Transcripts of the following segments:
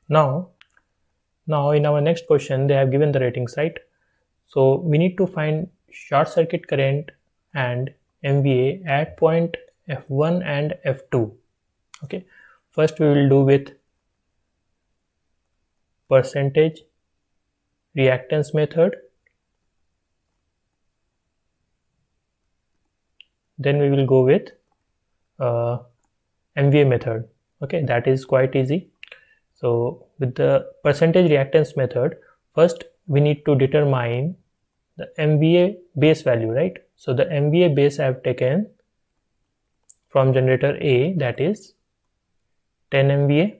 Now in our next question, they have given the ratings, right? So we need to find short circuit current and MVA at point F1 and F2. Okay, first we will do with percentage reactance method, then we will go with MVA method. Okay, that is quite easy. So with the percentage reactance method, first we need to determine the MVA base value, right? So the MVA base I have taken from generator A, that is 10 MVA.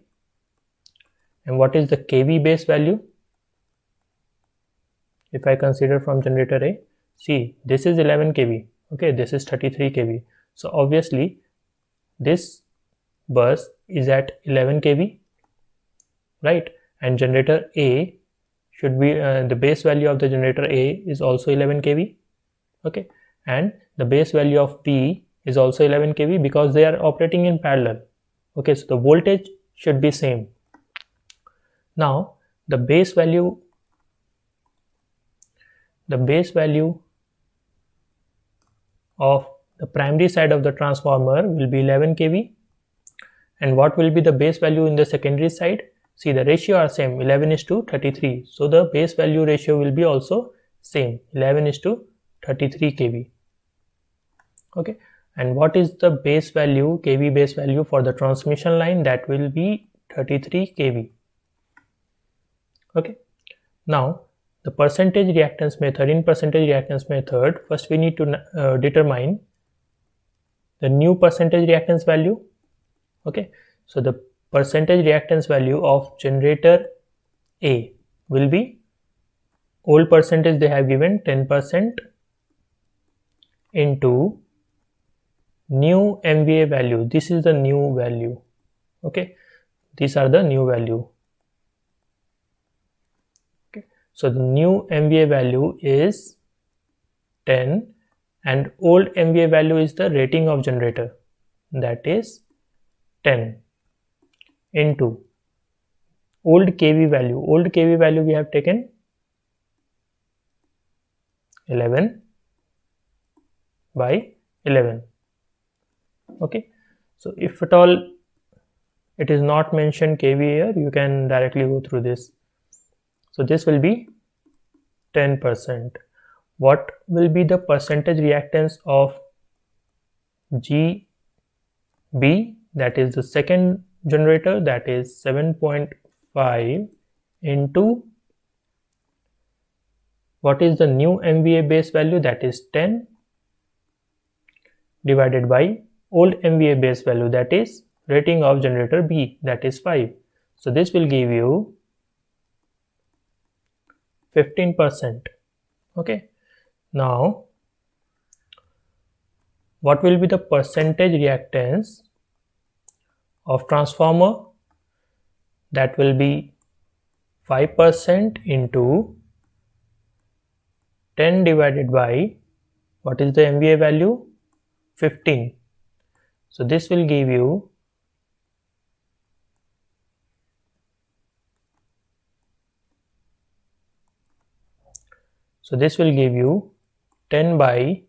And what is the kV base value? If I consider from generator A, see, this is 11 kV, okay, this is 33 kV. So obviously this bus is at 11 kV, right? And generator A should be the base value of the generator A is also 11 kV, okay, and the base value of B is also 11 kV because they are operating in parallel. Okay, so the voltage should be same. Now the base value of the primary side of the transformer will be 11 kV. And what will be the base value in the secondary side? See, the ratio are same, 11 is to 33. So the base value ratio will be also same, 11 is to 33 kV. Okay, and what is the base value, kV base value for the transmission line? That will be 33 kV. Okay, now the percentage reactance method. In percentage reactance method, first we need to determine the new percentage reactance value. Okay, so the percentage reactance value of generator A will be, old percentage they have given 10% into new MVA value. This is the new value. Okay, these are the new value. Okay, so the new MVA value is 10 and old MVA value is the rating of generator, that is 10 into old kV value. Old kV value we have taken 11 by 11. Okay, so if at all it is not mentioned kV here, you can directly go through this. So this will be 10%. What will be the percentage reactance of GB, that is the second generator, that is 7.5 into what is the new MVA base value, that is 10, divided by old MVA base value, that is rating of generator B, that is 5. So this will give you 15%. Okay, now what will be the percentage reactance of transformer? That will be 5% into 10 divided by what is the MVA value? 15. So this will give you 10 by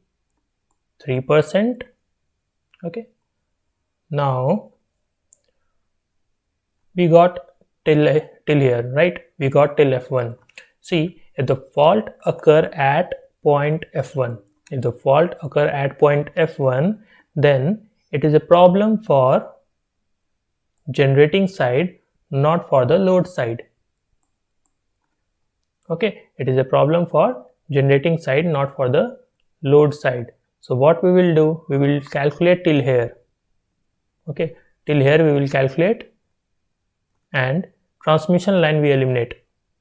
3%. Okay, now we got till here, right? We got till F1. See, if the fault occur at point F1, then it is a problem for generating side, not for the load side. Okay, it is a problem for generating side, not for the load side. So what we will do, we will calculate till here. Okay, till here we will calculate, and transmission line we eliminate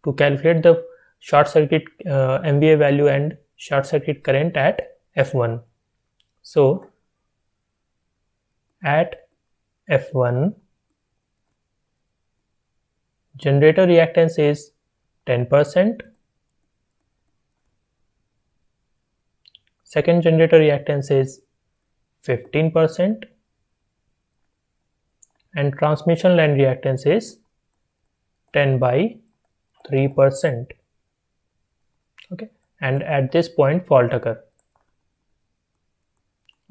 to calculate the short circuit MVA value and short circuit current at F1. So at F1, generator reactance is 10%, second generator reactance is 15%, and transmission line reactance is 10/3%. Okay, and at this point fault occur.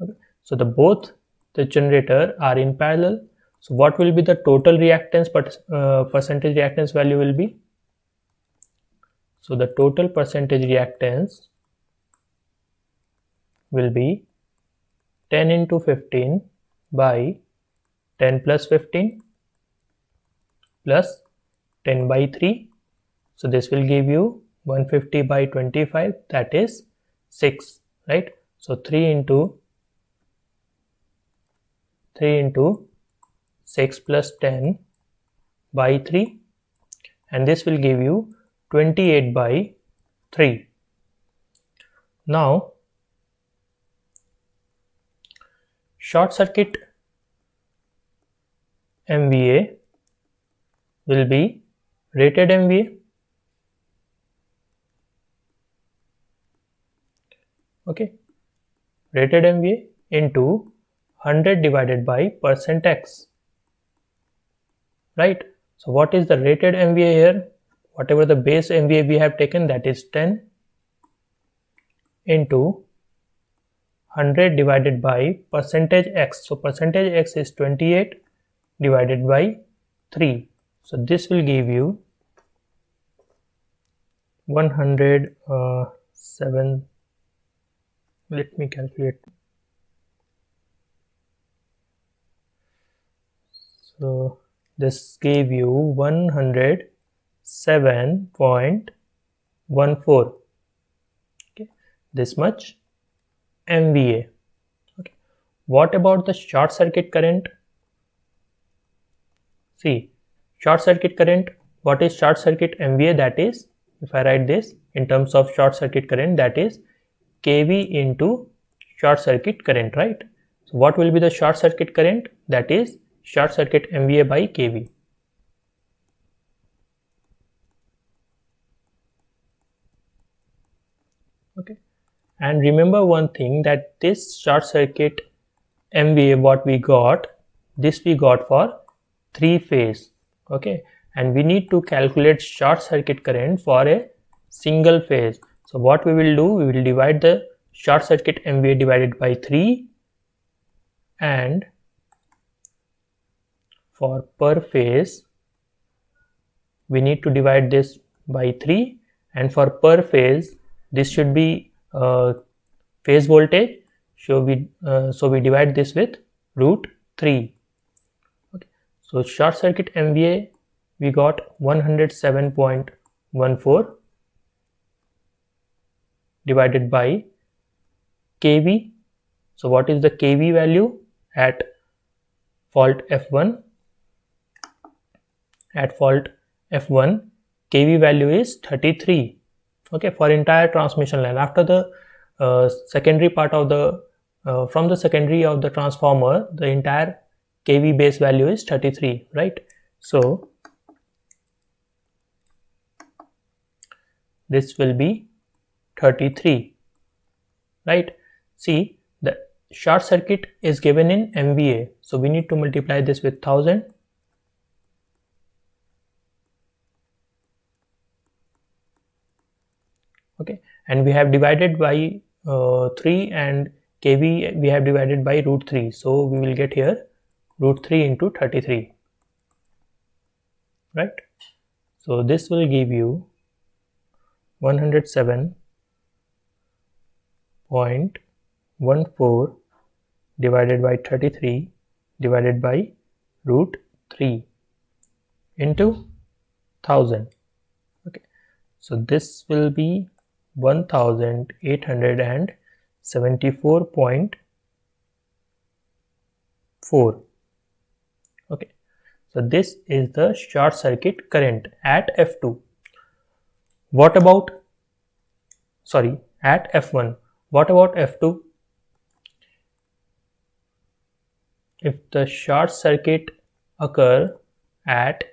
Okay, so both the generator are in parallel. So what will be the total reactance percentage reactance value will be? So the total percentage reactance will be 10 into 15 by 10 plus 15 plus 10 by 3. So this will give you 150 by 25, that is 6, right? So 3 into 6 plus 10 by 3, and this will give you 28 by 3. Now short circuit MVA will be rated MVA. Okay, rated MVA into 100 divided by %x, right? So what is the rated MVA here? Whatever the base MVA we have taken, that is 10 into 100 divided by %x. So %x is 28 divided by 3. So this will give you 107. Let me calculate. So this gave you 107.14. Okay, this much MVA. Okay, what about the short circuit current? See, short circuit current, what is short circuit MVA? That is, if I write this in terms of short circuit current, that is kV into short circuit current, right? So what will be the short circuit current? That is short circuit MVA by kV. Okay, and remember one thing, that this short circuit MVA what we got, this we got for 3 phase. Okay, and we need to calculate short circuit current for a single phase. So what we will do, we will divide the short circuit MVA divided by 3, and for per phase we need to divide this by 3, and for per phase this should be phase voltage. So we divide this with √3. Okay, so short circuit MVA we got 107.14 divided by kV. So what is the kV value at fault F1? At fault F1, kV value is 33. Okay, for entire transmission line. After the secondary part of the from the secondary of the transformer, the entire kV base value is 33, right? So this will be 33, right? See, the short circuit is given in MVA, so we need to multiply this with 1000. Okay, and we have divided by 3, and kV we have divided by √3, so we will get here √3 into 33, right? So this will give you 107.14 divided by 33 divided by √3 into 1000. Okay, so this will be 1874.4. Okay, so this is the short circuit current at F2. What about, at F1? What about F2? If the short circuit occur at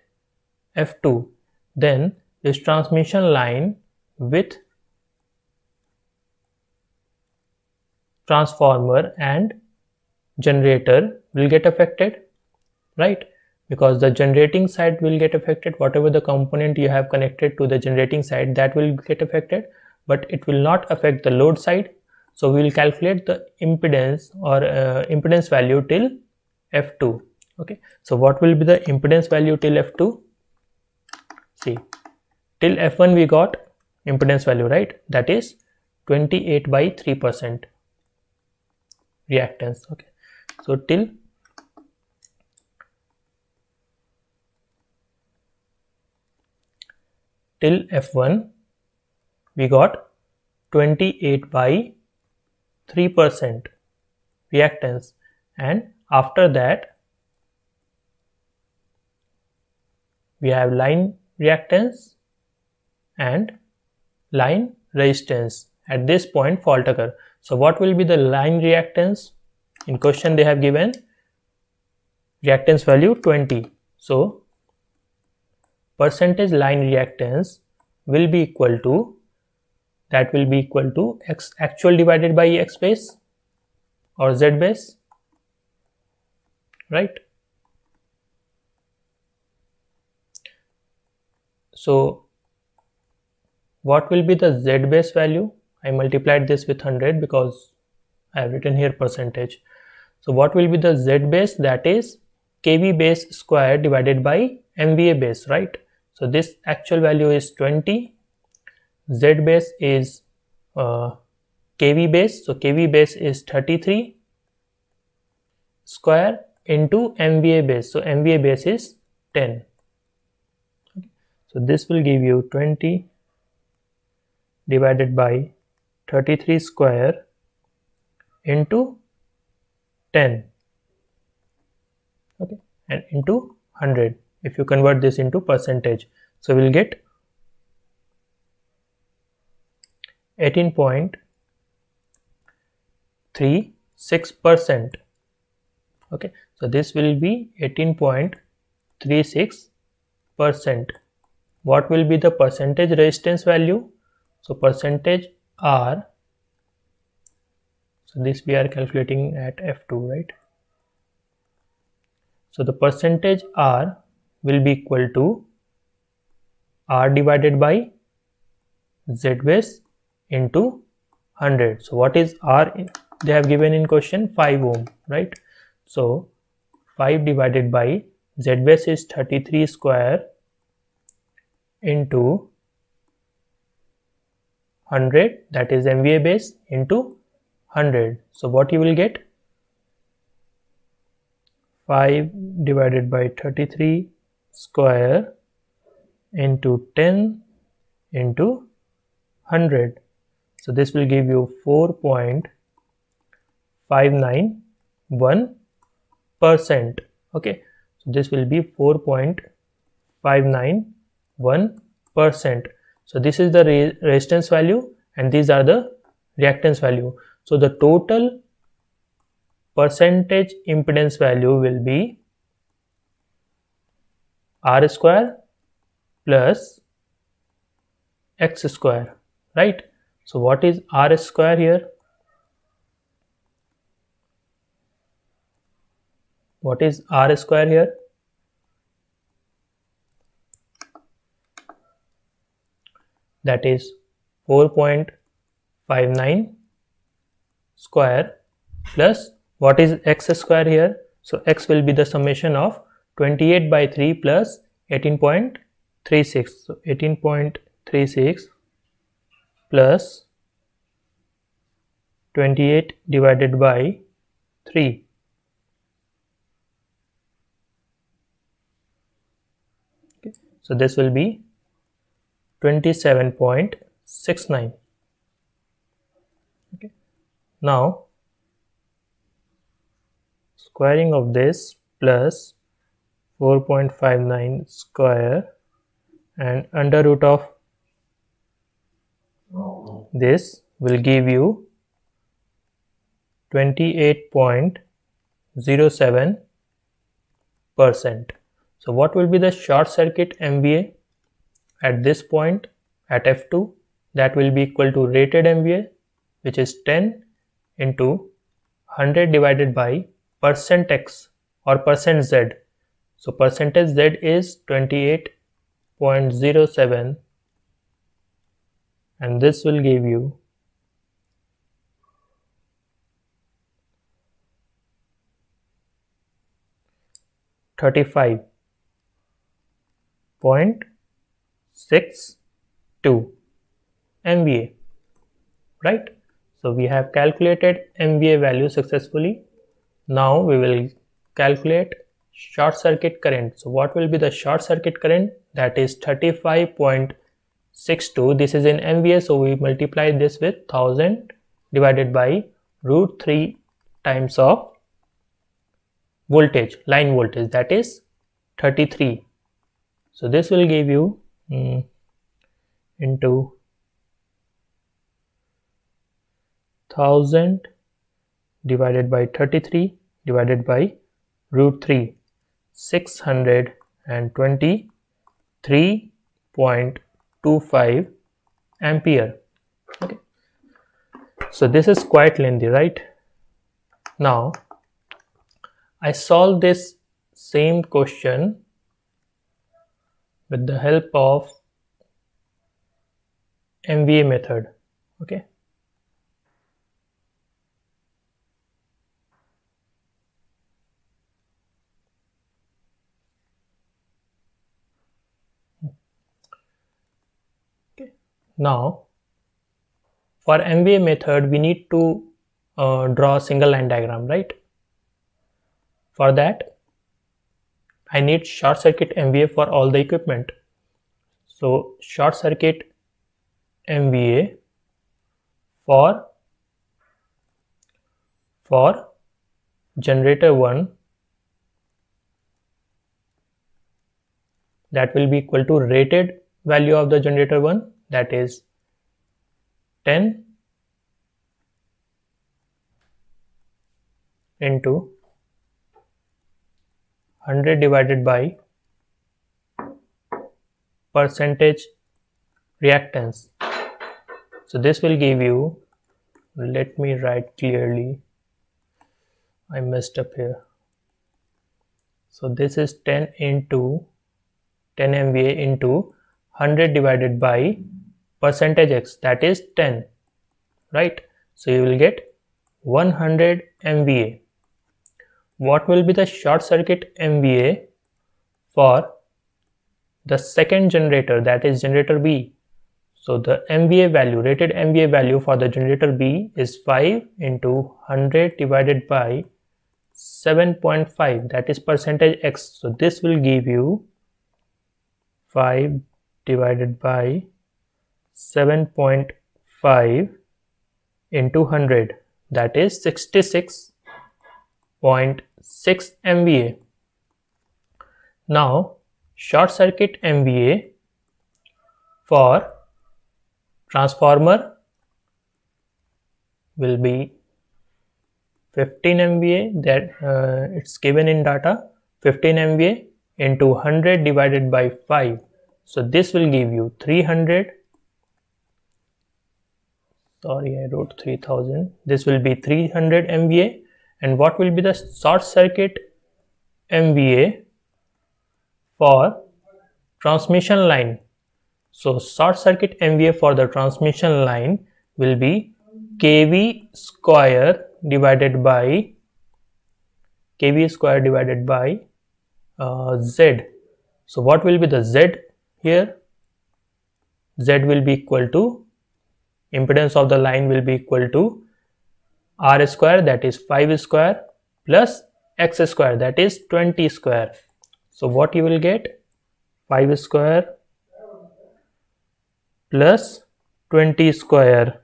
F2, then this transmission line with transformer and generator will get affected, right? because the generating side will get affected. Whatever the component you have connected to the generating side, that will get affected, but it will not affect the load side. So we will calculate the impedance or impedance value till F2. Okay, so what will be the impedance value till F2? See, till F1 we got impedance value, right? That is 28/3% reactance. Okay, so till F1 we got 28/3% reactance, and after that we have line reactance and line resistance. At this point fault occur. So what will be the line reactance? In question they have given reactance value 20. So percentage line reactance will be equal to, that will be equal to X actual divided by X base or Z base, right? So what will be the Z base value? I multiplied this with 100 because I have written here percentage. So what will be the Z base? That is kV base square divided by MVA base, right? So this actual value is 20. Z base is kV base. So kV base is 33 square into MVA base. So MVA base is 10. So this will give you 20 divided by 33 square into 10, okay, and into 100 if you convert this into percentage. So we'll get 18.36%. Okay, so this will be 18.36%. What will be the percentage resistance value? So percentage R, so this we are calculating at F2, right? So the percentage R will be equal to R divided by Z base into 100. So what is R? They have given in question 5 ohm, right? So 5 divided by Z base is 33 square into 100, that is MVA base, into 100. So what you will get? 5 divided by 33 square into 10 into 100. So this will give you 4.591%. Okay, so this will be 4.591%. So this is the resistance value and these are the reactance value. So the total percentage impedance value will be R square plus X square, right? So what is R square here? What is R square here? That is 4.59 square plus what is X square here? So X will be the summation of 28/3 plus 18.36. So 18.36 plus 28 divided by 3. Okay. So this will be 27.69. Okay. Now squaring of this plus 4.59 square and under root of this will give you 28.07%. So what will be the short circuit MVA at this point at F2? That will be equal to rated MVA, which is 10 into 100 divided by percent X or percent Z. So percentage Z is 28.07, and this will give you 35.62 MVA, right? So we have calculated MVA value successfully. Now we will calculate short circuit current. So what will be the short circuit current? That is 35.62. This is in MVA, so we multiply this with 1000 divided by root 3 times of voltage, line voltage, that is 33. So this will give you into 1000 divided by 33 divided by root 3, 623.25 ampere. Okay, so this is quite lengthy, right? Now I solve this same question with the help of MVA method. Okay, now for MVA method we need to draw a single line diagram, right? For that I need short circuit MVA for all the equipment. So short circuit MVA for generator 1, that will be equal to rated value of the generator 1, that is 10 into 100 divided by percentage reactance. So this will give you, let me write clearly, I messed up here. So this is 10 into 10 MVA into 100 divided by percentage X, that is 10, right? So you will get 100 MVA. What will be the short circuit MVA for the second generator, that is generator B? So the MVA value, rated MVA value for the generator B is 5 into 100 divided by 7.5, that is percentage X. So this will give you 5 divided by 7.5 into 100, that is 66.6 MVA. Now short circuit MVA for transformer will be 15 MVA, that it's given in data, 15 MVA into 100 divided by 5. So this will give you 300, sorry I wrote 3000, this will be 300 MVA. And what will be the short circuit MVA for transmission line? So short circuit MVA for the transmission line will be kV square divided by Z. So what will be the Z here? Z will be equal to, impedance of the line will be equal to R square, that is 5 square, plus X square, that is 20 square. So what you will get? 5 square plus 20 square.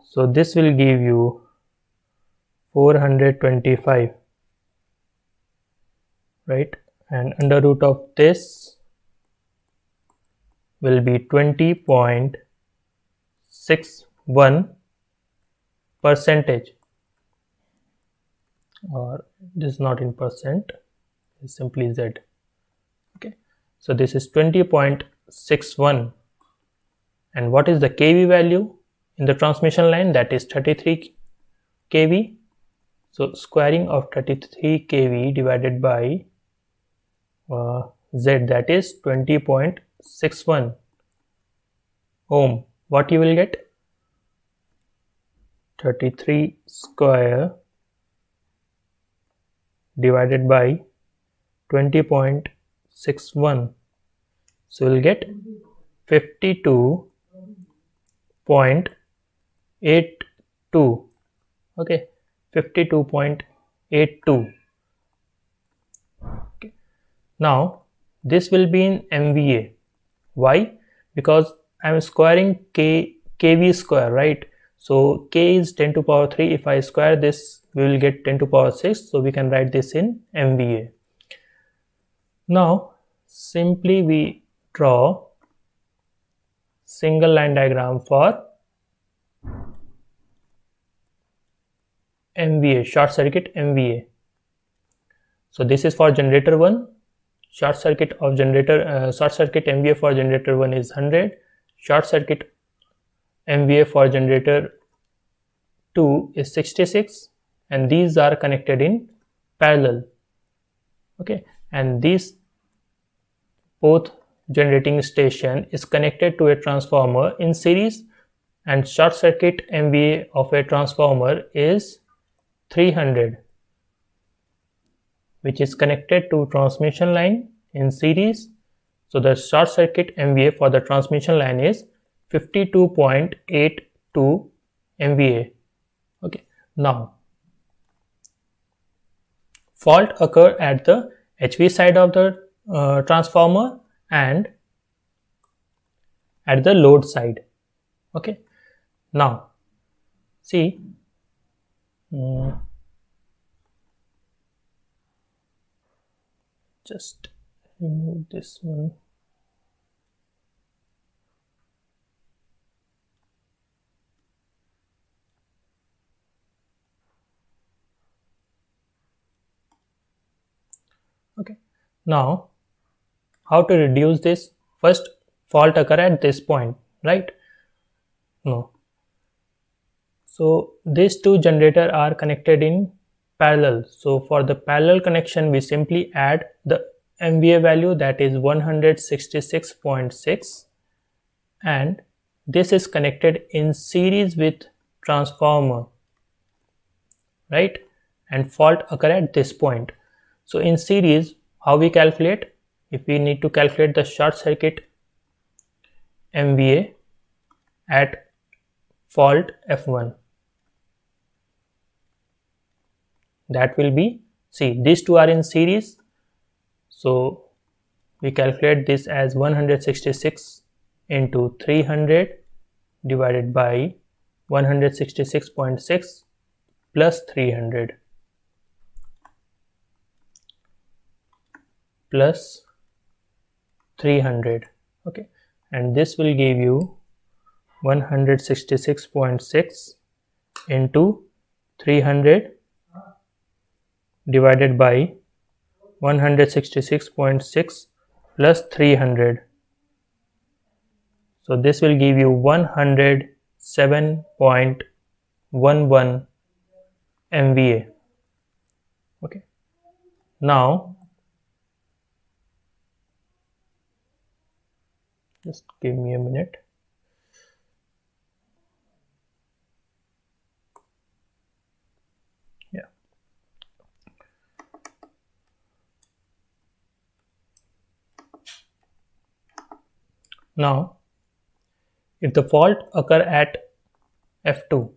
So this will give you 425, right? And under root of this will be 20.61 percentage, or this is not in percent, it's simply Z. Okay, so this is 20.61. And what is the kV value in the transmission line? That is 33 kV. So squaring of 33 kV divided by Z, that is 20.61 ohm. What you will get? 33 square divided by 20.61. So we'll get 52.82. Okay, 52.82. Okay. Now this will be in MVA. Why? Because I am squaring kV square, right? So K is 10 to power 3. If I square this, we will get 10 to power 6. So we can write this in MVA. Now simply we draw single line diagram for MVA, short circuit MVA. So this is for generator 1. Short circuit of generator, short circuit MVA for generator 1 is 100. Short circuit MVA for generator 2 is 66, and these are connected in parallel. Okay, and these both generating station is connected to a transformer in series, and short circuit MVA of a transformer is 300, which is connected to transmission line in series. So the short circuit MVA for the transmission line is 52.82 MVA. Okay, now fault occur at the HV side of the transformer and at the load side. Okay, now see, just remove this one. Okay, now how to reduce this? First, fault occur at this point, right? No. So these two generators are connected in parallel. So for the parallel connection, we simply add the MVA value, that is 166.6, and this is connected in series with transformer, right? And fault occur at this point. So in series, how we calculate? If we need to calculate the short circuit MVA at fault F1, that will be, see, these two are in series, so we calculate this as 166 into 300 divided by 166.6 plus 300 plus 300. Okay, and this will give you 166.6 into 300 divided by 166.6 plus 300. So this will give you 107.11 MVA. Okay, now just give me a minute. Yeah. Now, if the fault occur at F2,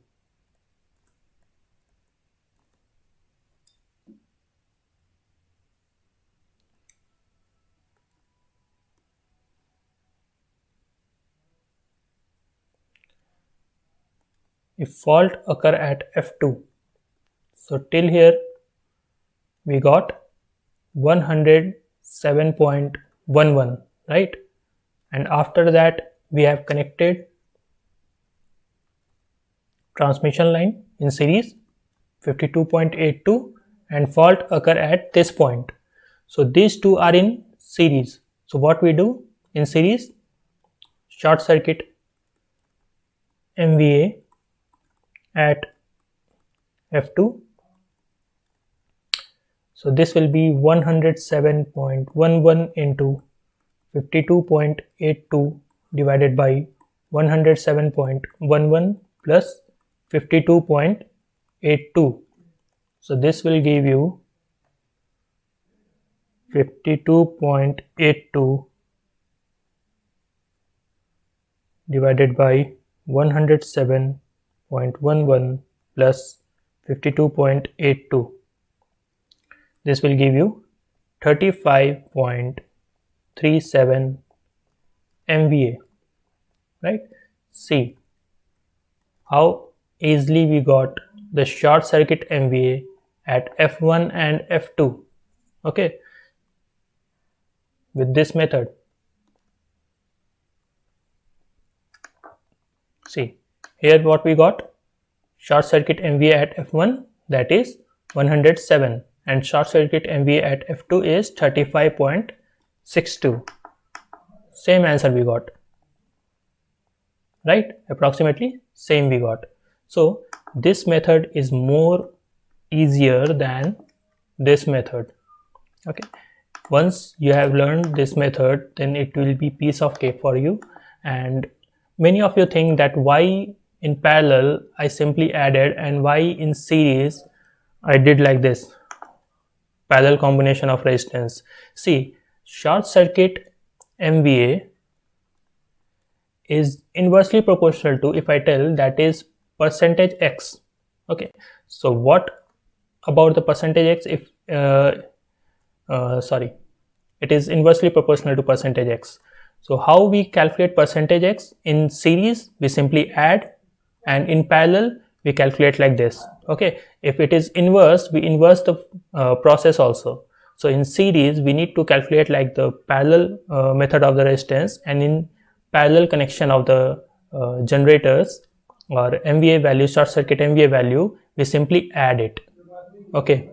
if fault occur at F2, so till here we got 107.11, right? And after that we have connected transmission line in series 52.82, and fault occur at this point. So these two are in series. So what we do in series? Short circuit MVA at F2 So this will be 107.11 into 52.82 divided by 107.11 plus 52.82. So this will give you 52.82 divided by 107.11 plus 52.82. This will give you 35.37 MVA, right? See how easily we got the short circuit MVA at F1 and F2, okay, with this method. See here what we got: short circuit MVA at F1, that is 107, and short circuit MVA at F2 is 35.62. Same answer we got, right? Approximately same we got. So this method is more easier than this method, okay. Once you have learned this method, then it will be piece of cake for you. And many of you think that why in parallel I simply added and why in series I did like this parallel combination of resistance. See, short circuit MVA is inversely proportional to, if I tell, that is percentage X, okay. So what about the percentage X? If sorry, it is inversely proportional to percentage X. So how we calculate percentage X? In series we simply add, and in parallel we calculate like this, okay. If it is inverse, we inverse the process also. So in series we need to calculate like the parallel method of the resistance, and in parallel connection of the generators or MVA value, short circuit MVA value, we simply add it, okay.